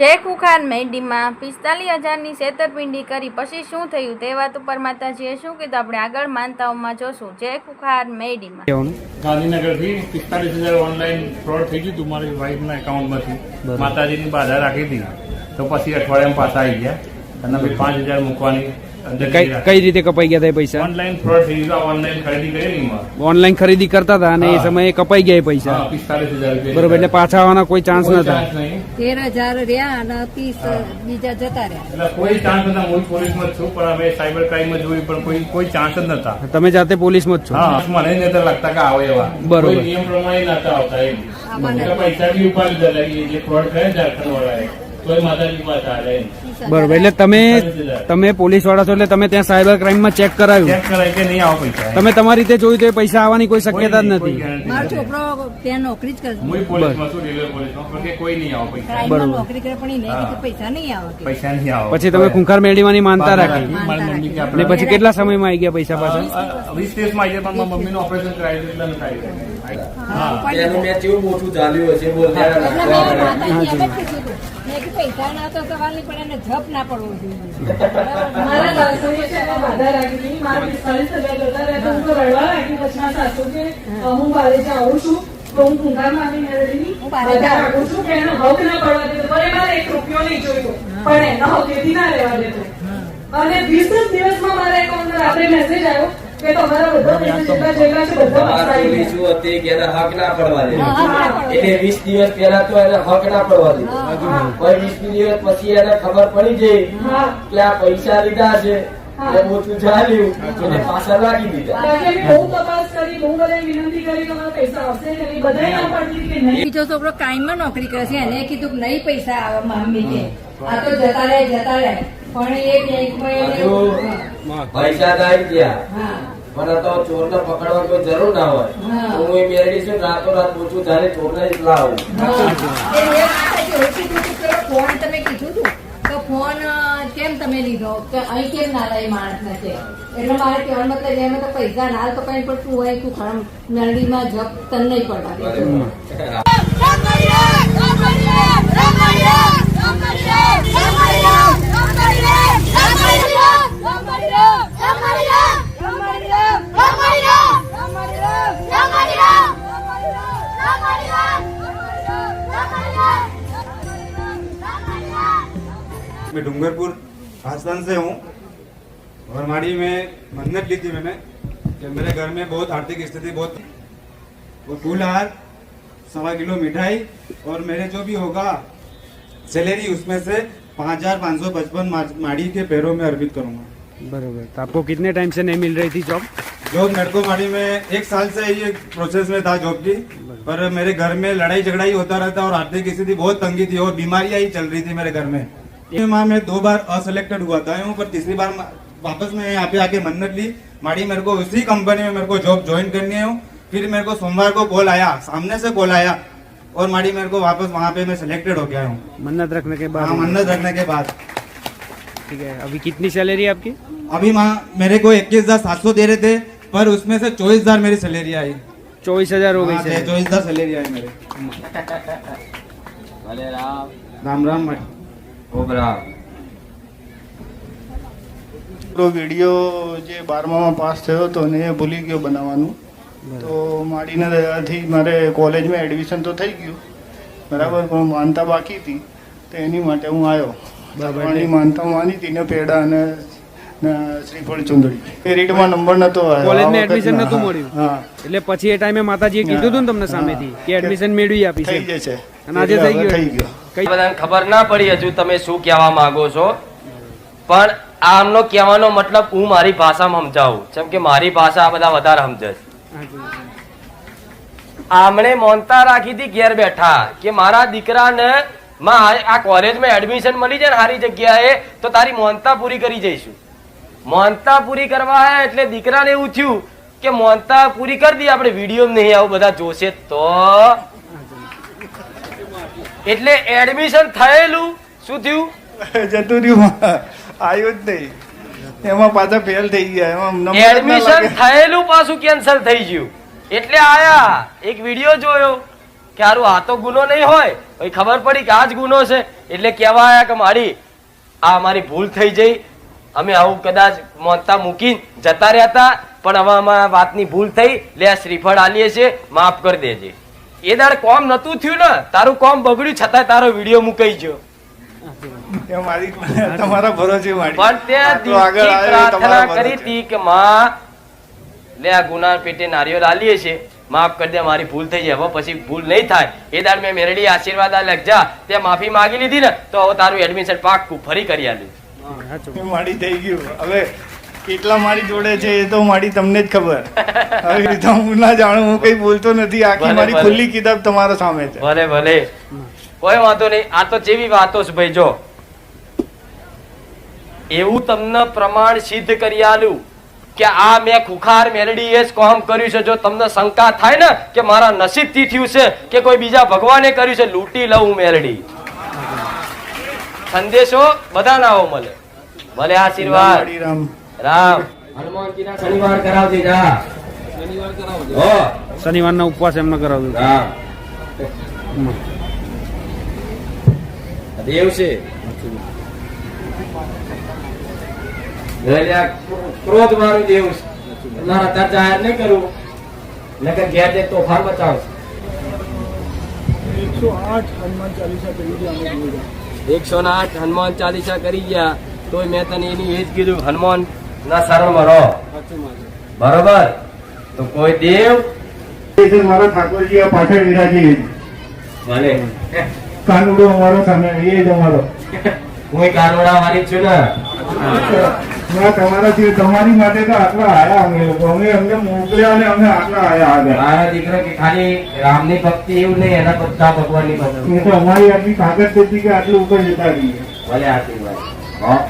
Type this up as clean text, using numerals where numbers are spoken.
જયખુખાન મેડીમાં 45,000ની છેતરપિંડી કરી પછી શું થયું તે વાત ઉપર માતાજીએ શું કીધું આપણે આગળ માનતાઓમાં જોશું. જયખુખાન મેડીમાં ગાંધીનગરથી 45,000 ઓનલાઈન ફ્રોડ થઈ ગયું હતું મારી વાઈફના એકાઉન્ટમાંથી. માતાજીની બાધા રાખી હતી તો પછી અઠવાડિયામાં પાછા આવી ગયા અને પછી 5,000 મૂકવાની. કઈ રીતે કપાઈ ગયા હતા પૈસા? ઓનલાઈન ફ્રોડ થઈ ગયું. ઓનલાઈન ખરીદી કરેલી ઓનલાઈન ખરીદી કરતા હતા અને એ સમયે કપાઈ ગયા પૈસા. 45,000 બરોબર, એટલે પાછા આવવાના કોઈ ચાન્સ નતા. 13,000 રહ્યા અને 30 બીજા જતા રહ્યા. એટલે કોઈ ચાન્સ નતા. હું પોલીસમાં જ છું પણ હવે સાયબર ક્રાઇમમાં જોયું પણ કોઈ ચાન્સ જ નતા. તમે જાતે પોલીસમાં જ છો? હા, મને નતા લાગતા કે આવે એવા. બરોબર, નિયમ પ્રમાણે નતા આવતા એમ. પૈસા બી ઉપાડી દીધા જે ફ્રોડ કર્યા ઝારખંડ વાળાએ. કોઈ માતાજી પાસે આવે. બરોબર, એટલે તમે પોલીસ વાળા છો એટલે તમે ત્યાં સાયબર ક્રાઇમ માં ચેક કરાવ્યું? ચેક કરાય કે નહીં આવો પૈસા. તમે તમારી રીતે જોયું તો એ પૈસા આવવાની કોઈ શક્યતા જ નથી. મારો છોકરો ત્યાં નોકરી જ કરે. હું પોલીસમાં છું, રેલવે પોલીસમાં, પણ કે કોઈ નહીં આવો પૈસા. ક્રાઇમમાં નોકરી કરે પણ એને કીધું પૈસા નહીં આવે. પૈસા નહીં આવો. પછી તમે ખૂંખાર મેળવીની માનતા રાખી મારી મમ્મી કે અને પછી કેટલા સમયમાં આવી ગયા પૈસા પાછા? 20 દિવસમાં આવી ગયા પણ મારી મમ્મીનું ઓપરેશન કરાવી એટલે નથી આવી. મેં જેવું મોટું ચાલ્યું હશે બોલ પૈસા ના તો સવાલ નહીં પણ એને જપ ના પડવો જોઈએ. મારા સાસુએ છે એમાં બાધા રાખી હતી. મારા 45,000 જતા રહ્યા તો હું તો રડવા લાગી. પછી મારા સાસુ કે હું બારે આવું છું તો હું કુંભારમાં આવી મેળવીની બાધા રાખું છું કે એનો હક ના પડવા દેતો. પણ મારે 1 રૂપિયો નહીં જોયો પણ એનો હકેથી ના રહેવા દેતો. અને 20 દિવસમાં મારા એકાઉન્ટમાં રાત્રે મેસેજ આવ્યો કે તમારા બધા પૈસા જેટલા છે બધા વાપરાઈ ગયા. હતી કે એને હક ના પડવા દે એટલે 20 દિવસ પહેલા તો એને હક ના પડવા દે પણ 20 દિવસ પછી એને ખબર પડી ગઈ કે આ પૈસા લીધા છે એટલે મોટું ચાલ્યું એટલે પાછા રાખી દીધા. બહુ તપાસ કરી, બહુ બધાને વિનંતી કરી કે મારા પૈસા આવશે કે નહીં. બધાએ ના પાડતી કે નહીં. બીજો છોકરો ક્રાઇમમાં નોકરી કરે છે એને કીધું કે નહીં પૈસા આવે મમ્મી કે આ તો જતા રહે પણ એ બેંકમાં પૈસા આવી ગયા હા પણ તો ચોર ને પકડવા કોઈ જરૂર ના હોય. હું એ મેળવી છું રાતો રાત પૂછું ત્યારે ચોર ને જ લાવું. ફોન તમે કીધું તું તો ફોન કેમ તમે લીધો કે અહીં કેમ ના લઈ માણસ ને છે એટલે મારે કહેવાનો મતલબ એમાં તો પૈસા ના તો કઈ પણ તું હોય તું ખરાબ મેળવીમાં જપ તને નહીં પડવા. मैं डूंगरपुर राजस्थान से हूँ और हमारी में मन्नत ली थी मैंने कि मेरे घर में बहुत आर्थिक स्थिति बहुत वो फूल हार 1.25 किलो मिठाई और मेरे जो भी होगा सैलरी उसमें से 5,555 माड़ी के पैरों में अर्पित करूँगा. बरोबर, तो आपको कितने टाइम से नहीं मिल रही थी जॉब? जॉब मेरे को माड़ी में 1 साल से ये प्रोसेस में था जॉब की, पर मेरे घर में लड़ाई झगड़ा ही होता रहता और आर्थिक स्थिति बहुत तंगी थी और बीमारियां ही चल रही थी मेरे घर में. माँ मैं 2 बार असिलेक्टेड हुआ था हूँ, पर तीसरी बार वापस मैं यहाँ पे आके मन्नत ली. माड़ी मेरे को उसी कंपनी में मेरे को जॉब ज्वाइन करनी है. फिर मेरे को सोमवार को कॉल आया, सामने से कॉल आया और माड़ी मेरे को वापस वहाँ पे मैं सिलेक्टेड हो गया हूँ. मन्नत रखने के बाद? हाँ, मन्नत रखने के बाद. ठीक है, अभी कितनी सैलरी है आपकी? अभी माँ मेरे को 21,700 दे रहे थे पर उसमें से 24,000 मेरी सैलरी आई. 24,000 हो गई? 24,000 सैलरी आई मेरे. राम राम भाई. તો વિડીયો જે 12માં પાસ થયો હતો ને એ ભૂલી ગયો બનાવવાનું તો માડીના દયાથી મારે કોલેજમાં એડમિશન તો થઈ ગયું બરાબર પણ માનતા બાકી હતી તો એની માટે હું આવ્યો. મારી માનતા માની હતી ને પેડા અને શ્રીફળ ચુંદડી મેરિટમાં નંબર નતો આવ્યો. કોલેજમાં એડમિશન નતું મળ્યું? હા, એટલે પછી એ ટાઈમે માતાજીએ કીધું હતું ને તમને સામેથી કે એડમિશન મેળવી આપી છે? થઈ જશે અને આજે થઈ ગયો. કઈ બધાને ખબર ના પડી હજુ તમે શું કહેવા માંગો છો પણ આમનો કહેવાનો મતલબ હું મારી ભાષામાં સમજાવું જેમ કે મારી ભાષા આ બધા વધારે સમજે. આમણે મોનતા રાખી હતી ઘેર બેઠા કે મારા દીકરાને આ કોલેજમાં એડમિશન મળી જાય ને સારી જગ્યાએ તો તારી મોનતા પૂરી કરી જઈશું. મોનતા પૂરી કરવા એટલે દીકરાને એવું થયું કે મોનતા પૂરી કરી દઈએ આપણે વિડીયો નહીં આવું બધા જોશે તો એટલે એડમિશન થયેલું શું થયું જતું રહ્યું આવ્યું જ નહીં એમાં પાછા ફેલ થઈ ગયા. એમાં એડમિશન થયેલું પાછું કેન્સલ થઈ ગયું એટલે આયા એક વિડીયો જોયો કે હારું આ તો ગુનો નહીં હોય, પછી ખબર પડી કે આ જ ગુનો છે, એટલે કહેવા આવ્યા કે મારી આ અમારી ભૂલ થઈ જઈ, અમે આવું કદાચ મોનતા મૂકી જતા રહ્યા હતા, પણ હવે અમારા વાતની ભૂલ થઈ, લે આ શ્રીફળ આલીએ છે, માફ કરી દેજે. એ દાડ કોમ નતું થયું ને, તારું કોમ બગડ્યું છતાં તારો વિડીયો મુકાઈ ગયો. એ મારી તમારા ભરોસે માડી. પણ તે આટલું આગળ દિલથી આવ્યો એ પ્રાર્થના તમારા કરી ભરોસે. હતી કે માં લે આ ગુના પેટે નારિયેળ આલીએ છે, માફ કરી દે, મારી ભૂલ થઈ જાય, હવે પછી ભૂલ નહીં થાય. એ દાડ મેં મેરડી આશીર્વાદ આ લખજા તે માફી માંગી લીધી ને, તો હવે તારું એડમિશન પાક્કું ફરી કરી આલ્યું. એ માડી થઈ ગયું. હવે કેટલા મારી જોડે છે એ તો માડી તમને જ ખબર. હવે રીતે હું ના જાણું, હું કઈ બોલતો નથી. આખી ભલે, મારી ભલે. ખુલ્લી કિતાબ તમારા સામે છે. ભલે ભલે, કોઈ વાંધો નહીં. આ તો જેવી વાતો છે ભાઈ, જો એવું તમને પ્રમાણ સિદ્ધ કરી આલ્યું કે આ મેં ખુખાર મેલડી એ જ કામ કર્યું છે. જો તમને શંકા થાય ને કે મારા નસીબથી થયું છે કે કોઈ બીજા ભગવાને કર્યું છે, લૂંટી લઉં મેલડી. સંદેશો બધા નાઓ મળે. ભલે આશીર્વાદ. માડી રામ. રામ. હનુમાનજીના શનિવાર કરાવજે જા. હો. શનિવારના ઉપવાસ એમને કરાવ્યું. રામ. દેવ છે. ક્રોધ મારું દેવ છે. મારા ત્યાં જાહેર નહીં કરું, નકર ઘેર જે તોફાન મચાવશે. 108 હનુમાન ચાલીસા કરી ગયા, તોય મેં તને એની એ જ કીધું, હનુમાન ના શરણમાં રહો. બરોબર? તો કોઈ દેવ મારા ઠાકોરજી પાછળ વિરાજી. ભલે કાનુડો અમારો સામે એ જ અમારો. હું કાનોડા વાળી છું ને. તમારી માટે તો આટલા આયા અમે લોકો. અમને મોકલ્યા અને અમે આટલા આયા આગળ. મારા દીકરો કે ખાલી રામની ભક્તિ એવું નહીં, એના બધા ભગવાનની ભક્તિ. એ તો અમારી આટલી તાકાત હતી કે આટલું ઉપર જતા રહીએ. ભલે આશીર્વાદ. હા.